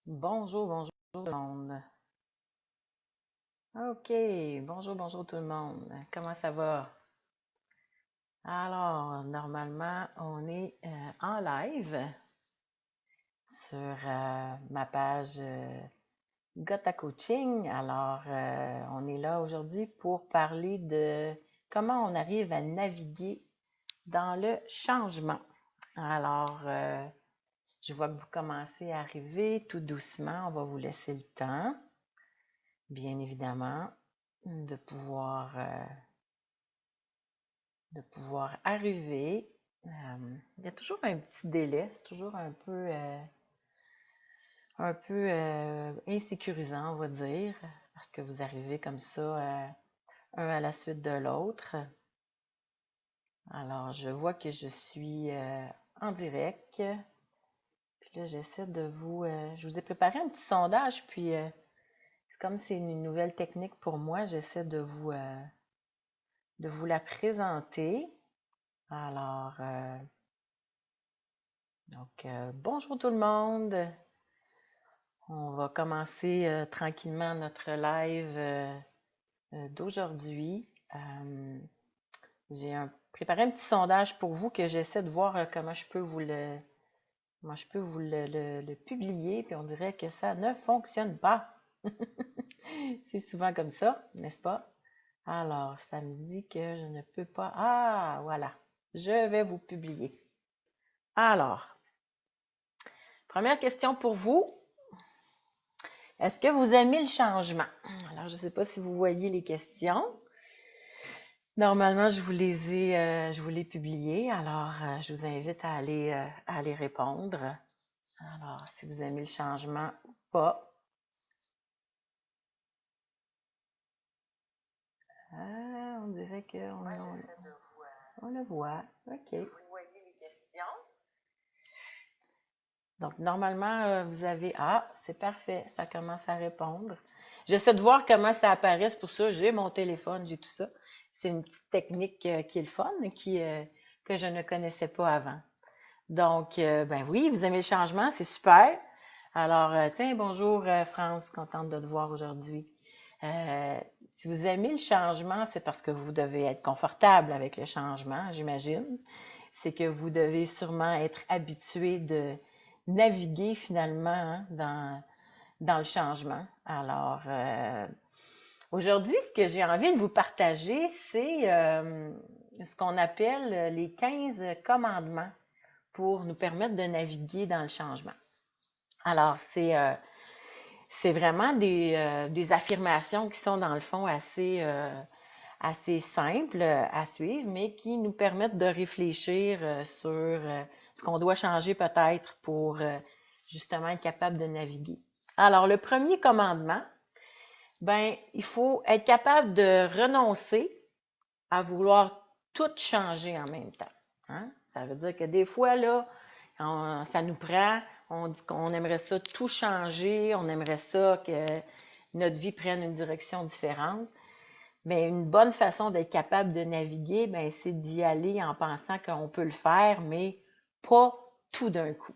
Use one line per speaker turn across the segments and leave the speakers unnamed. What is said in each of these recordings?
Bonjour, bonjour tout le monde. OK, bonjour tout le monde. Comment ça va? Alors, normalement, on est en live sur ma page Gotha Coaching. Alors, on est là aujourd'hui pour parler de comment on arrive à naviguer dans le changement. Alors, je vois que vous commencez à arriver tout doucement. On va vous laisser le temps, bien évidemment, de pouvoir arriver. Il y a toujours un petit délai, c'est toujours un peu insécurisant, on va dire, parce que vous arrivez comme ça, un à la suite de l'autre. Alors, je vois que je suis en direct. Puis là, j'essaie je vous ai préparé un petit sondage, puis c'est comme c'est une nouvelle technique pour moi, j'essaie de vous la présenter. Alors, bonjour tout le monde. On va commencer tranquillement notre live d'aujourd'hui. J'ai préparé un petit sondage pour vous que j'essaie de voir comment je peux vous le publier, puis on dirait que ça ne fonctionne pas. C'est souvent comme ça, n'est-ce pas? Alors, ça me dit que je ne peux pas. Ah, voilà. Je vais vous publier. Alors, première question pour vous. Est-ce que vous aimez le changement? Alors, je ne sais pas si vous voyez les questions. Normalement, je vous l'ai publié, alors je vous invite à aller répondre. Alors, si vous aimez le changement ou pas. On dirait on le voit. OK. Vous voyez les questions. Donc, normalement, vous avez... Ah, c'est parfait, ça commence à répondre. J'essaie de voir comment ça apparaît, c'est pour ça j'ai mon téléphone, j'ai tout ça. C'est une petite technique qui est le fun, que je ne connaissais pas avant. Donc, ben oui, vous aimez le changement, c'est super. Alors, tiens, bonjour France, contente de te voir aujourd'hui. Euh, si vous aimez le changement, c'est parce que vous devez être confortable avec le changement, j'imagine. C'est que vous devez sûrement être habitué de naviguer finalement dans le changement. Alors, aujourd'hui, ce que j'ai envie de vous partager, c'est ce qu'on appelle les 15 commandements pour nous permettre de naviguer dans le changement. Alors, c'est vraiment des affirmations qui sont dans le fond assez simples à suivre, mais qui nous permettent de réfléchir sur ce qu'on doit changer peut-être pour justement être capable de naviguer. Alors, le premier commandement, ben, il faut être capable de renoncer à vouloir tout changer en même temps. Hein? Ça veut dire que des fois, là, ça nous prend, on dit qu'on aimerait ça tout changer, on aimerait ça que notre vie prenne une direction différente. Mais une bonne façon d'être capable de naviguer, ben, c'est d'y aller en pensant qu'on peut le faire, mais pas tout d'un coup.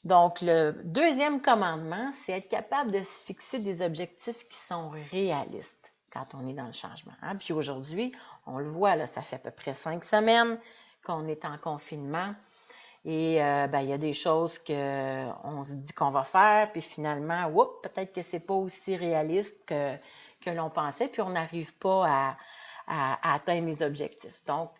Donc, le deuxième commandement, c'est être capable de se fixer des objectifs qui sont réalistes quand on est dans le changement. Hein? Puis aujourd'hui, on le voit, là, ça fait à peu près 5 semaines qu'on est en confinement. Et ben, il y a des choses qu'on se dit qu'on va faire, puis finalement, peut-être que c'est pas aussi réaliste que l'on pensait, puis on n'arrive pas à atteindre les objectifs. Donc,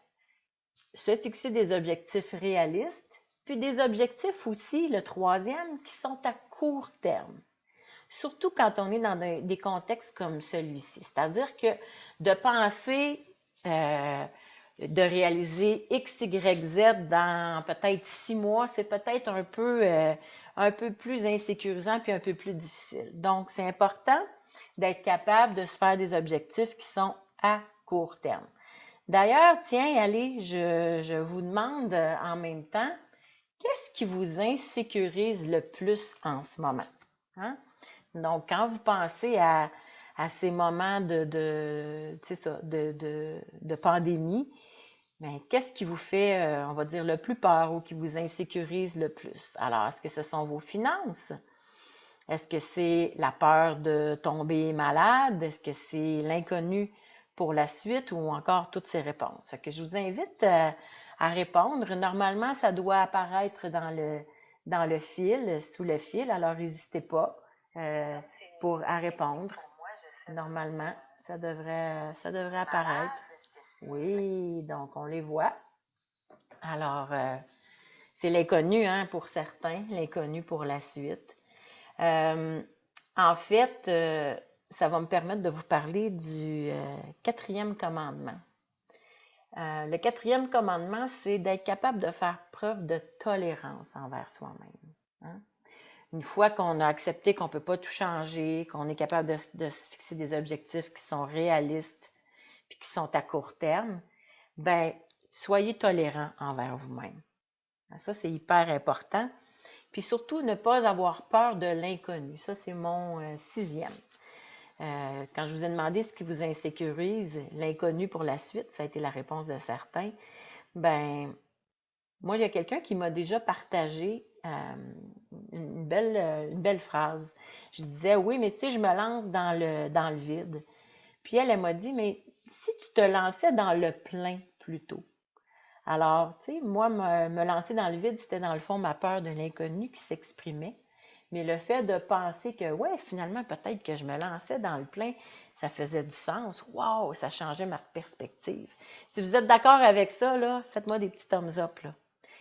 se fixer des objectifs réalistes, puis des objectifs aussi, le troisième, qui sont à court terme. Surtout quand on est dans des contextes comme celui-ci. C'est-à-dire que de penser de réaliser X, Y, Z dans peut-être 6 mois, c'est peut-être un peu plus insécurisant puis un peu plus difficile. Donc, c'est important d'être capable de se faire des objectifs qui sont à court terme. D'ailleurs, tiens, allez, je vous demande en même temps, qu'est-ce qui vous insécurise le plus en ce moment? Hein? Donc, quand vous pensez à ces moments de pandémie, bien, qu'est-ce qui vous fait, on va dire, le plus peur ou qui vous insécurise le plus? Alors, est-ce que ce sont vos finances? Est-ce que c'est la peur de tomber malade? Est-ce que c'est l'inconnu pour la suite ou encore toutes ces réponses? Fait que je vous invite à répondre. Normalement, ça doit apparaître dans le fil, sous le fil, alors n'hésitez pas euh, à répondre. Normalement, ça devrait apparaître. Oui, donc on les voit. Alors, c'est l'inconnu hein, pour certains, l'inconnu pour la suite. En fait, ça va me permettre de vous parler du quatrième commandement. Le quatrième commandement, c'est d'être capable de faire preuve de tolérance envers soi-même. Hein? Une fois qu'on a accepté qu'on ne peut pas tout changer, qu'on est capable de se fixer des objectifs qui sont réalistes et qui sont à court terme, ben soyez tolérant envers vous-même. Ça, c'est hyper important. Puis surtout, ne pas avoir peur de l'inconnu. Ça, c'est mon sixième. Quand je vous ai demandé ce qui vous insécurise, l'inconnu pour la suite, ça a été la réponse de certains. Ben, moi, il y a quelqu'un qui m'a déjà partagé une belle phrase. Je disais, oui, mais tu sais, je me lance dans le vide. Puis elle m'a dit, mais si tu te lançais dans le plein plutôt. Alors, tu sais, moi, me lancer dans le vide, c'était dans le fond ma peur de l'inconnu qui s'exprimait. Mais le fait de penser que, ouais, finalement, peut-être que je me lançais dans le plein, ça faisait du sens. Wow, ça changeait ma perspective. Si vous êtes d'accord avec ça, là, faites-moi des petits thumbs up, là.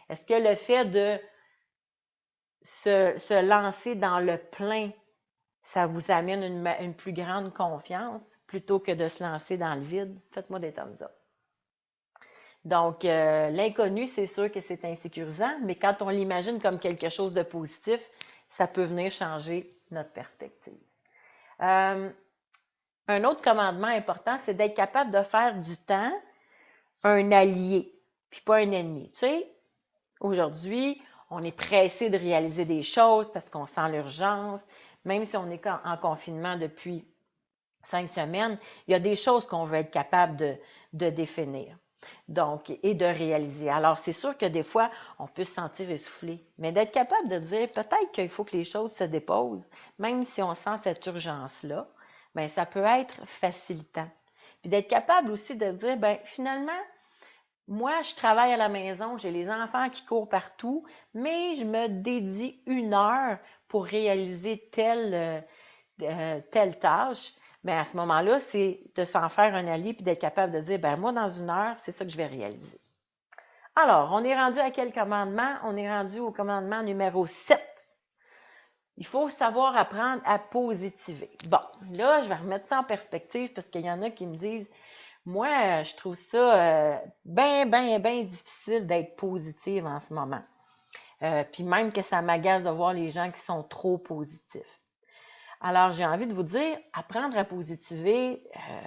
Est-ce que le fait de se lancer dans le plein, ça vous amène une plus grande confiance plutôt que de se lancer dans le vide? Faites-moi des thumbs up. Donc, l'inconnu, c'est sûr que c'est insécurisant, mais quand on l'imagine comme quelque chose de positif, ça peut venir changer notre perspective. Un autre commandement important, c'est d'être capable de faire du temps un allié, puis pas un ennemi. Tu sais, aujourd'hui, on est pressé de réaliser des choses parce qu'on sent l'urgence, même si on est en confinement depuis 5 semaines, il y a des choses qu'on veut être capable de définir. Donc, et de réaliser. Alors, c'est sûr que des fois, on peut se sentir essoufflé, mais d'être capable de dire peut-être qu'il faut que les choses se déposent, même si on sent cette urgence-là, bien, ça peut être facilitant. Puis d'être capable aussi de dire, bien, finalement, moi, je travaille à la maison, j'ai les enfants qui courent partout, mais je me dédie 1 heure pour réaliser telle tâche. Bien, à ce moment-là, c'est de s'en faire un allié puis d'être capable de dire, ben moi, dans 1 heure, c'est ça que je vais réaliser. Alors, on est rendu à quel commandement? On est rendu au commandement numéro 7. Il faut savoir apprendre à positiver. Bon, là, je vais remettre ça en perspective parce qu'il y en a qui me disent, moi, je trouve ça bien difficile d'être positive en ce moment. Puis même que ça m'agace de voir les gens qui sont trop positifs. Alors, j'ai envie de vous dire, apprendre à positiver,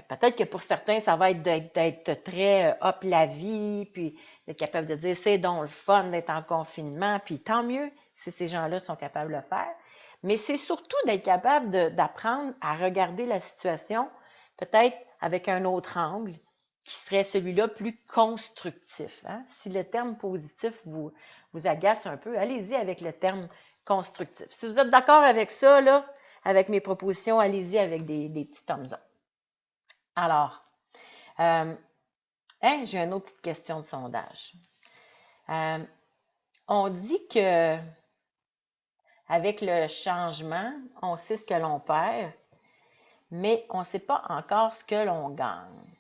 peut-être que pour certains, ça va être d'être très hop la vie, puis d'être capable de dire c'est donc le fun d'être en confinement, puis tant mieux si ces gens-là sont capables de le faire. Mais c'est surtout d'être capable d'apprendre à regarder la situation, peut-être avec un autre angle, qui serait celui-là plus constructif. Hein? Si le terme positif vous agace un peu, allez-y avec le terme constructif. Si vous êtes d'accord avec ça, là, avec mes propositions, allez-y avec des petits thumbs up. Alors, j'ai une autre petite question de sondage. On dit que avec le changement, on sait ce que l'on perd, mais on ne sait pas encore ce que l'on gagne.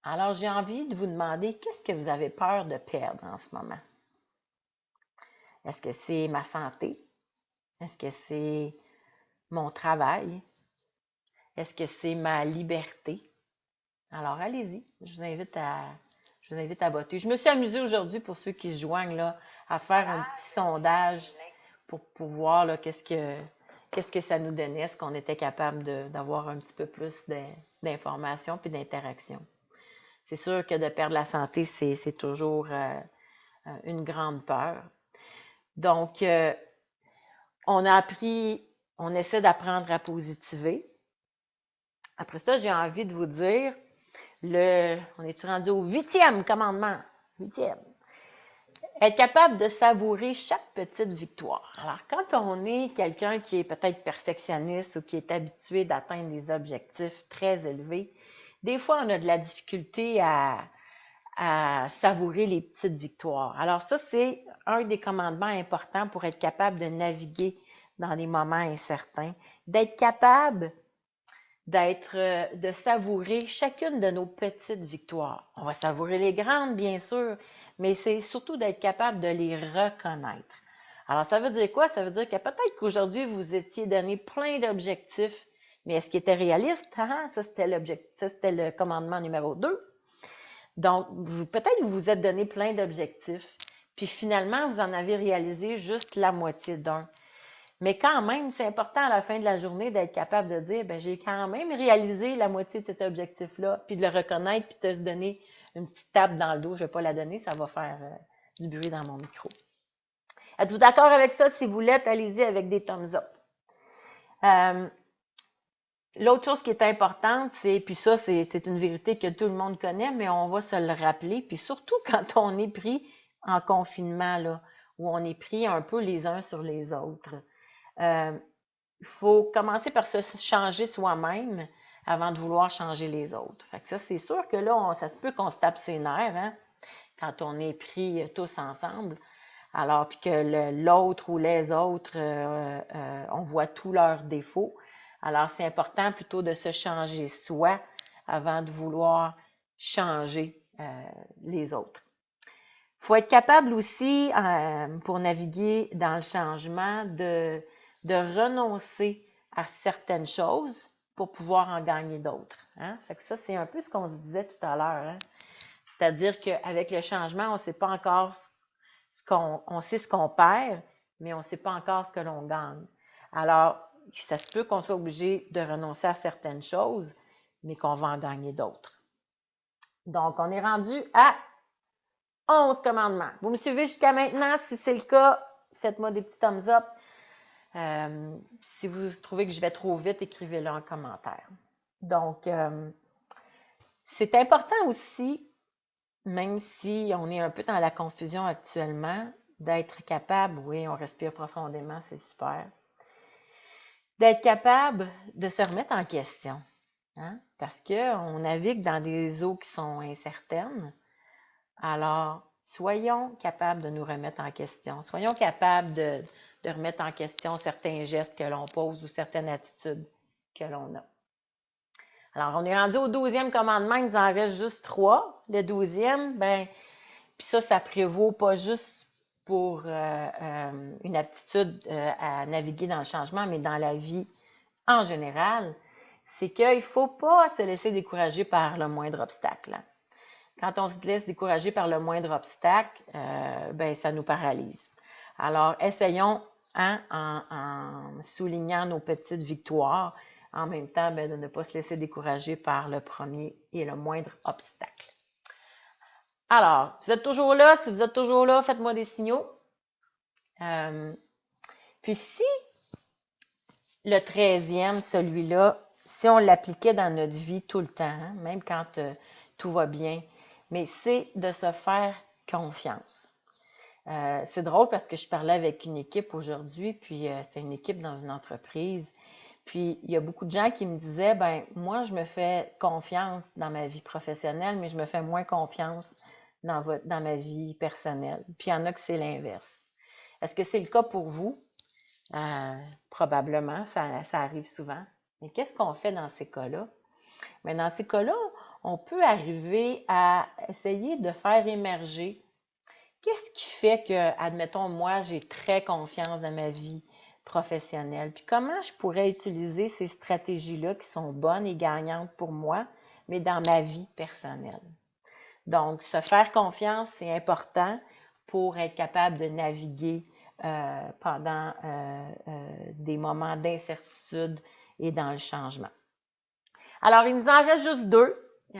Alors, j'ai envie de vous demander, qu'est-ce que vous avez peur de perdre en ce moment? Est-ce que c'est ma santé? Est-ce que c'est mon travail? Est-ce que c'est ma liberté? Alors, allez-y. Je vous invite à voter. Je me suis amusée aujourd'hui pour ceux qui se joignent là, à faire un petit sondage pour voir là, qu'est-ce que ça nous donnait, est-ce qu'on était capable d'avoir un petit peu plus d'informations puis d'interaction. C'est sûr que de perdre la santé, c'est toujours une grande peur. Donc, on essaie d'apprendre à positiver. Après ça, j'ai envie de vous dire, on est rendu au 8e commandement? 8e. Être capable de savourer chaque petite victoire. Alors, quand on est quelqu'un qui est peut-être perfectionniste ou qui est habitué d'atteindre des objectifs très élevés, des fois, on a de la difficulté à savourer les petites victoires. Alors ça, c'est un des commandements importants pour être capable de naviguer dans des moments incertains, d'être capable de savourer chacune de nos petites victoires. On va savourer les grandes, bien sûr, mais c'est surtout d'être capable de les reconnaître. Alors, ça veut dire quoi? Ça veut dire que peut-être qu'aujourd'hui, vous étiez donné plein d'objectifs, mais est-ce qu'ils étaient réalistes? Ah, ça, c'était le commandement numéro 2. Donc, peut-être que vous vous êtes donné plein d'objectifs, puis finalement, vous en avez réalisé juste la moitié d'un. Mais quand même, c'est important à la fin de la journée d'être capable de dire, ben j'ai quand même réalisé la moitié de cet objectif-là, puis de le reconnaître, puis de se donner une petite tape dans le dos. Je ne vais pas la donner, ça va faire du bruit dans mon micro. Êtes-vous d'accord avec ça? Si vous l'êtes, allez-y avec des thumbs up. L'autre chose qui est importante, puis ça, c'est une vérité que tout le monde connaît, mais on va se le rappeler, puis surtout quand on est pris en confinement, là, où on est pris un peu les uns sur les autres. Il faut commencer par se changer soi-même avant de vouloir changer les autres. Fait que ça, c'est sûr que là, ça se peut qu'on se tape ses nerfs, hein, quand on est pris tous ensemble. Alors, puis que l'autre ou les autres, on voit tous leurs défauts. Alors, c'est important plutôt de se changer soi avant de vouloir changer les autres. Il faut être capable aussi, pour naviguer dans le changement, de renoncer à certaines choses pour pouvoir en gagner d'autres. Hein? Fait que ça, c'est un peu ce qu'on se disait tout à l'heure. Hein? C'est-à-dire qu'avec le changement, on ne sait pas encore on sait ce qu'on perd, mais on ne sait pas encore ce que l'on gagne. Alors, ça se peut qu'on soit obligé de renoncer à certaines choses, mais qu'on va en gagner d'autres. Donc, on est rendu à 11 commandements. Vous me suivez jusqu'à maintenant? Si c'est le cas, faites-moi des petits thumbs up. Si vous trouvez que je vais trop vite, écrivez-le en commentaire. Donc, c'est important aussi, même si on est un peu dans la confusion actuellement, d'être capable, oui, on respire profondément, c'est super, d'être capable de se remettre en question. Hein? Parce qu'on navigue dans des eaux qui sont incertaines. Alors, soyons capables de nous remettre en question. Soyons capables de remettre en question certains gestes que l'on pose ou certaines attitudes que l'on a. Alors, on est rendu au 12e commandement, il nous en reste juste 3. Le 12e, puis ça prévaut pas juste pour une aptitude à naviguer dans le changement, mais dans la vie en général, c'est qu'il ne faut pas se laisser décourager par le moindre obstacle. Quand on se laisse décourager par le moindre obstacle, ça nous paralyse. Alors, essayons, hein, en soulignant nos petites victoires, en même temps, de ne pas se laisser décourager par le premier et le moindre obstacle. Alors, vous êtes toujours là? Si vous êtes toujours là, faites-moi des signaux. Puis si le 13e, celui-là, si on l'appliquait dans notre vie tout le temps, hein, même quand tout va bien, mais c'est de se faire confiance. C'est drôle parce que je parlais avec une équipe aujourd'hui, puis c'est une équipe dans une entreprise. Puis il y a beaucoup de gens qui me disaient, moi, je me fais confiance dans ma vie professionnelle, mais je me fais moins confiance dans ma vie personnelle. Puis il y en a que c'est l'inverse. Est-ce que c'est le cas pour vous? Probablement, ça arrive souvent. Mais qu'est-ce qu'on fait dans ces cas-là? Mais dans ces cas-là, on peut arriver à essayer de faire émerger qu'est-ce qui fait que, admettons, moi, j'ai très confiance dans ma vie professionnelle. Puis comment je pourrais utiliser ces stratégies-là qui sont bonnes et gagnantes pour moi, mais dans ma vie personnelle. Donc, se faire confiance, c'est important pour être capable de naviguer pendant des moments d'incertitude et dans le changement. Alors, il nous en reste juste 2. Il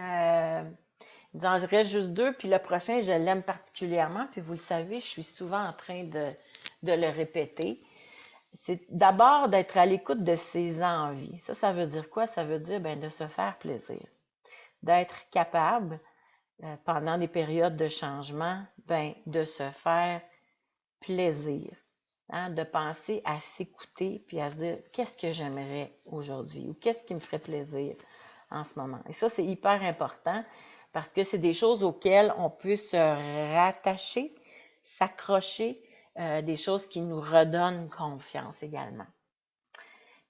nous en reste juste 2, puis le prochain, je l'aime particulièrement, puis vous le savez, je suis souvent en train de le répéter. C'est d'abord d'être à l'écoute de ses envies. Ça veut dire quoi? Ça veut dire de se faire plaisir. D'être capable pendant des périodes de changement, ben, de se faire plaisir, hein, de penser à s'écouter puis à se dire qu'est-ce que j'aimerais aujourd'hui ou qu'est-ce qui me ferait plaisir en ce moment. Et ça, c'est hyper important parce que c'est des choses auxquelles on peut se rattacher, s'accrocher, des choses qui nous redonnent confiance également.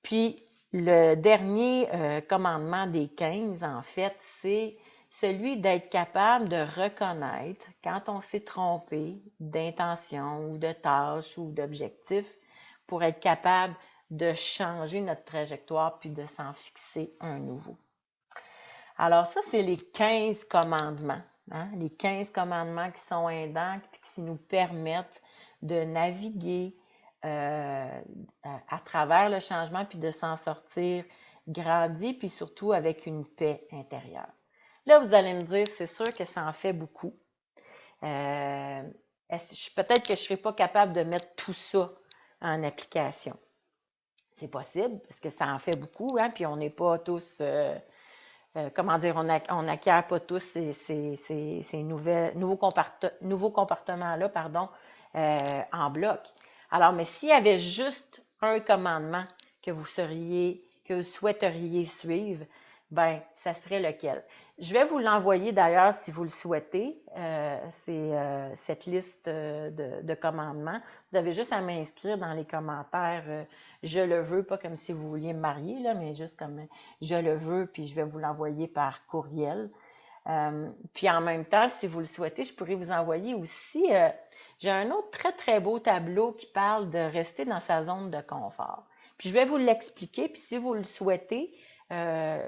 Puis, le dernier commandement des 15, en fait, c'est celui d'être capable de reconnaître quand on s'est trompé d'intention ou de tâche ou d'objectif pour être capable de changer notre trajectoire puis de s'en fixer un nouveau. Alors ça, c'est les 15 commandements, hein? Les 15 commandements qui sont aidants et qui nous permettent de naviguer à travers le changement puis de s'en sortir grandi puis surtout avec une paix intérieure. Là, vous allez me dire, c'est sûr que ça en fait beaucoup. Peut-être que je ne serai pas capable de mettre tout ça en application. C'est possible, parce que ça en fait beaucoup, hein, puis on n'est pas tous, comment dire, on n'acquiert pas tous ces nouveaux comportements-là, pardon, en bloc. Alors, mais s'il y avait juste un commandement que vous souhaiteriez suivre, ben, ça serait lequel? Je vais vous l'envoyer d'ailleurs si vous le souhaitez, cette liste de commandements. Vous avez juste à m'inscrire dans les commentaires, je le veux, pas comme si vous vouliez me marier, là, mais juste comme je le veux, puis je vais vous l'envoyer par courriel. Puis en même temps, si vous le souhaitez, je pourrais vous envoyer aussi, j'ai un autre très, très beau tableau qui parle de rester dans sa zone de confort. Puis je vais vous l'expliquer, puis si vous le souhaitez,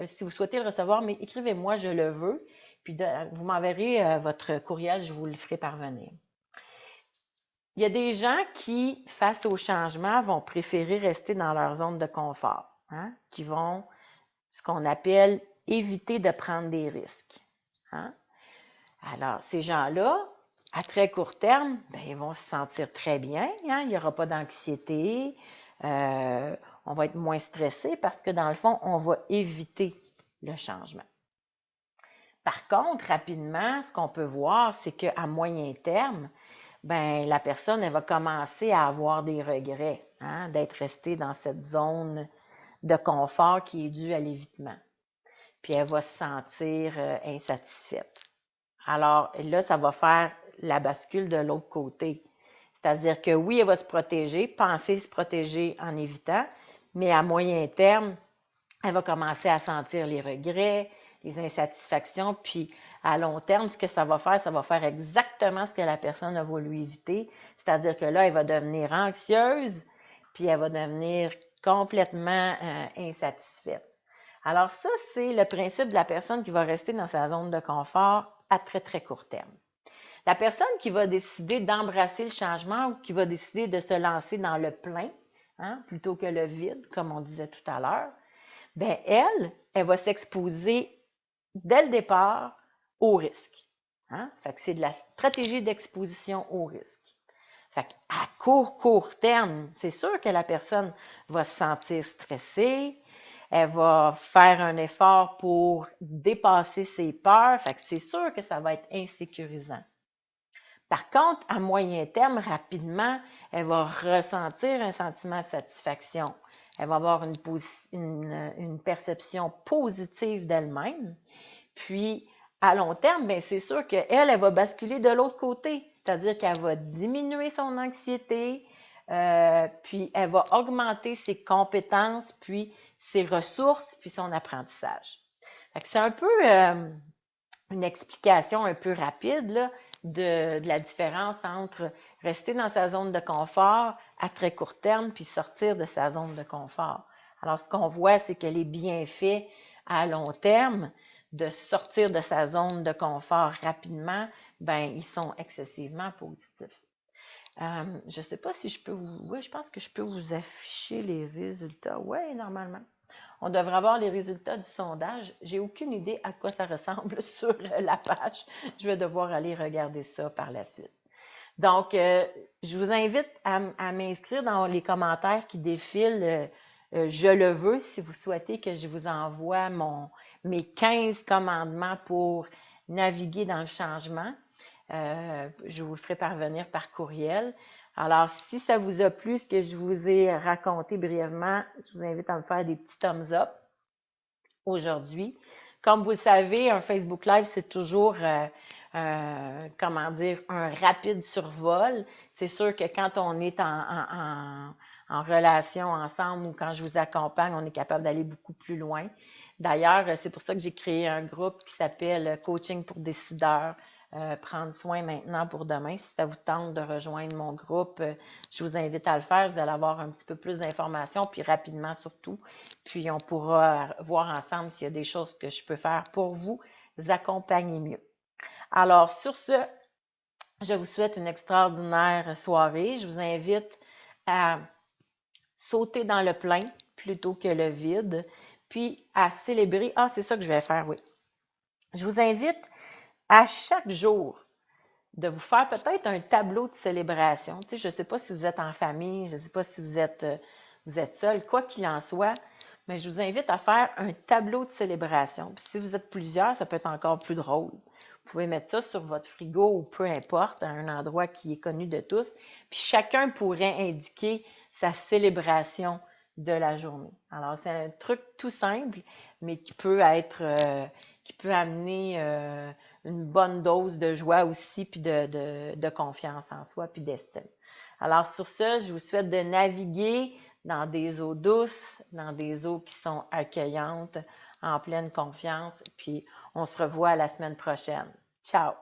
si vous souhaitez le recevoir, mais écrivez-moi, je le veux, puis vous m'enverrez votre courriel, je vous le ferai parvenir. Il y a des gens qui, face au changement, vont préférer rester dans leur zone de confort, hein, qui vont, ce qu'on appelle, éviter de prendre des risques. Hein. Alors, ces gens-là, à très court terme, ben, ils vont se sentir très bien, hein, il n'y aura pas d'anxiété, on va être moins stressé parce que dans le fond, on va éviter le changement. Par contre, rapidement, ce qu'on peut voir, c'est qu'à moyen terme, ben, la personne, elle va commencer à avoir des regrets, hein, d'être restée dans cette zone de confort qui est due à l'évitement. Puis elle va se sentir insatisfaite. Alors là, ça va faire la bascule de l'autre côté. C'est-à-dire que oui, elle va se protéger, penser se protéger en évitant, mais à moyen terme, elle va commencer à sentir les regrets, les insatisfactions, puis à long terme, ce que ça va faire exactement ce que la personne a voulu éviter. C'est-à-dire que là, elle va devenir anxieuse, puis elle va devenir complètement insatisfaite. Alors ça, c'est le principe de la personne qui va rester dans sa zone de confort à très, très court terme. La personne qui va décider d'embrasser le changement ou qui va décider de se lancer dans le plein, hein, plutôt que le vide, comme on disait tout à l'heure, ben elle va s'exposer dès le départ au risque. Hein? Fait que c'est de la stratégie d'exposition au risque. Fait qu'à court terme, c'est sûr que la personne va se sentir stressée, elle va faire un effort pour dépasser ses peurs, fait que c'est sûr que ça va être insécurisant. Par contre, à moyen terme, rapidement, elle va ressentir un sentiment de satisfaction. Elle va avoir une perception positive d'elle-même. Puis, à long terme, bien, c'est sûr qu'elle, elle va basculer de l'autre côté, c'est-à-dire qu'elle va diminuer son anxiété, puis elle va augmenter ses compétences, puis ses ressources, puis son apprentissage. C'est un peu une explication un peu rapide là, de la différence entre rester dans sa zone de confort à très court terme, puis sortir de sa zone de confort. Alors, ce qu'on voit, c'est que les bienfaits à long terme de sortir de sa zone de confort rapidement, ben, ils sont excessivement positifs. Je ne sais pas si je peux vous... Oui, je pense que je peux vous afficher les résultats. Oui, normalement. On devrait avoir les résultats du sondage. J'ai aucune idée à quoi ça ressemble sur la page. Je vais devoir aller regarder ça par la suite. Donc, je vous invite à m'inscrire dans les commentaires qui défilent. Je le veux si vous souhaitez que je vous envoie mes 15 commandements pour naviguer dans le changement. Je vous le ferai parvenir par courriel. Alors, si ça vous a plu, ce que je vous ai raconté brièvement, je vous invite à me faire des petits thumbs up aujourd'hui. Comme vous le savez, un Facebook Live, c'est toujours, comment dire, un rapide survol. C'est sûr que quand on est en relation ensemble ou quand je vous accompagne, on est capable d'aller beaucoup plus loin. D'ailleurs, c'est pour ça que j'ai créé un groupe qui s'appelle Coaching pour décideurs. Prendre soin maintenant pour demain. Si ça vous tente de rejoindre mon groupe, je vous invite à le faire. Vous allez avoir un petit peu plus d'informations, puis rapidement surtout. Puis on pourra voir ensemble s'il y a des choses que je peux faire pour vous accompagner mieux. Alors, sur ce, je vous souhaite une extraordinaire soirée. Je vous invite à sauter dans le plein plutôt que le vide, puis à célébrer. Ah, c'est ça que je vais faire, oui. Je vous invite à chaque jour de vous faire peut-être un tableau de célébration. Tu sais, je ne sais pas si vous êtes en famille, je ne sais pas si vous êtes seul, quoi qu'il en soit, mais je vous invite à faire un tableau de célébration. Puis si vous êtes plusieurs, ça peut être encore plus drôle. Vous pouvez mettre ça sur votre frigo ou peu importe, à un endroit qui est connu de tous. Puis chacun pourrait indiquer sa célébration de la journée. Alors, c'est un truc tout simple, mais qui peut amener une bonne dose de joie aussi, puis de confiance en soi, puis d'estime. Alors, sur ce, je vous souhaite de naviguer dans des eaux douces, dans des eaux qui sont accueillantes, en pleine confiance, puis on se revoit la semaine prochaine. Ciao!